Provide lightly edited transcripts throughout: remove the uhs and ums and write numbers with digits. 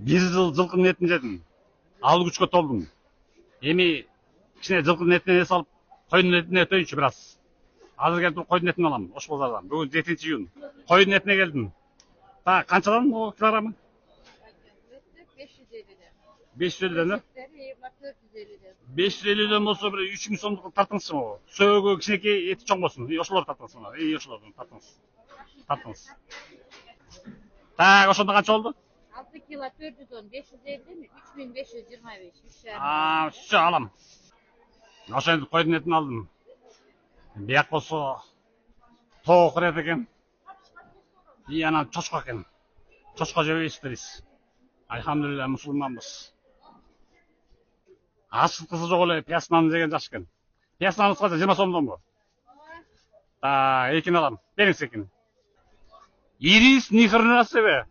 1 жыл жылқынын етін жедім. Ал күшке толдым. Эми кичине жылқынын этинен эс алып, койдун этине өтөйүнчү бир аз. Азыр келип койдун этин алам, Ош базардан. Бүгүн 7-июнь. Койдун этине келдим. Та канчадан о килограммы? 550'den. 550'den болсо бир 3000 сомдук тартыңызчы могу. Сөөгү кичинекей, эти чоң болсун. Ошолор тартыңыз мына. Ошолордон тартыңыз. Тартыңыз. Так, ошондо канча болду? 6 kilo 410, 550 3525. Şu alam. Ошентип койдун этин алдым. Бияк болсо тоокур эт экен. Анан чочко экен. Чочко жебейсиздер биз. Альхамдулилля мусулманбыз. Ашыткысы жок эле пияз нан жеген жакшы экен. Пияз наныбыз канча? 20 сомдонбу? Экини алам. Бериңиз экини. Ирис ни хрена себе.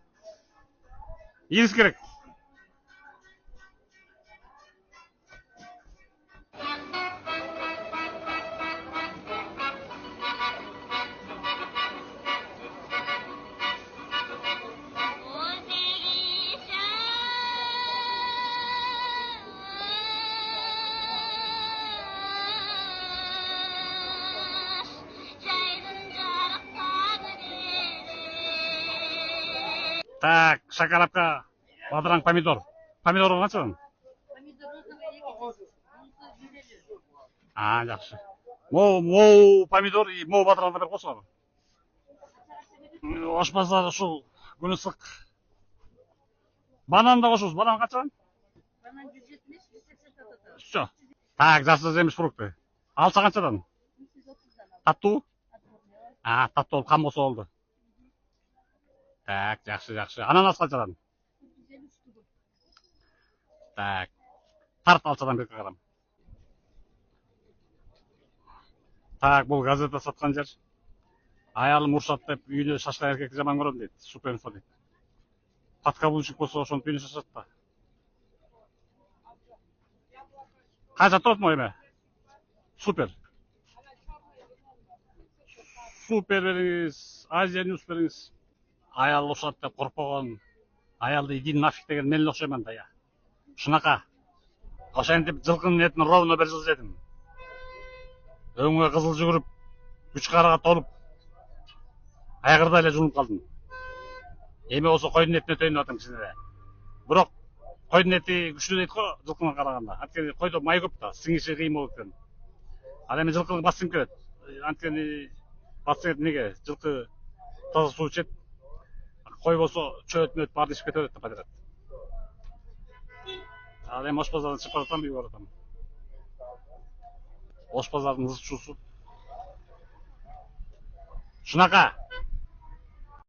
Ирис керек. Так, шакарапка, бадыраң помидор. Помидор канчадан? Жакшы. Мол помидор и мол бадыраңды бер кошсоңуз. Ош базары ушул күнү ысык. Банан да кошобуз. Банан канчадан? Банан 170, 180 сатат. Всё. Так, жакшы жемиш фрукты. Алса канчадан? 330'dan. Таттуу? Таттуу болуп кам болсо болду. Так, жакшы. Ананас канчадан? 450 штука. Так. Тарт алсадан 1 килограмм. Так, бул газета саткан жер. Аялым урушат деп үйдө шашка эркекти жаман көрөм дейт. Суперинфо дейт. Подкаблучник болсо ошонтип үйүнө шашат да. Канча турат мо эме? Супер. Супер бериңиз. Азия Ньюс бериңиз. Аял урушат деп коркпогон. Аялды иди нафиг деген мен эле окшоймун да я. Шунака. Ошентип жылкынын этин ровно 1 жыл жедим. Өңгө кызыл жүгүрүп, күч карага толуп, айгырда эле жунуп калдым. Эми болсо койдун этине өтөйүн деп атам кичине. Бирок койдун эти күчтүү дейт го жылкыга караганда. Анткени койдо май көп да, сиңиши кыйын болот экен. Ал эми жылкының басым келет. Анткени басым неге? Жылкы таза суу ичет. Кой болсо чөт барды ичип кетет да подряд. Ал эми Ош базардан чыгып баратам, үйгө баратам. Ош базардын ызчуусу. Шунака.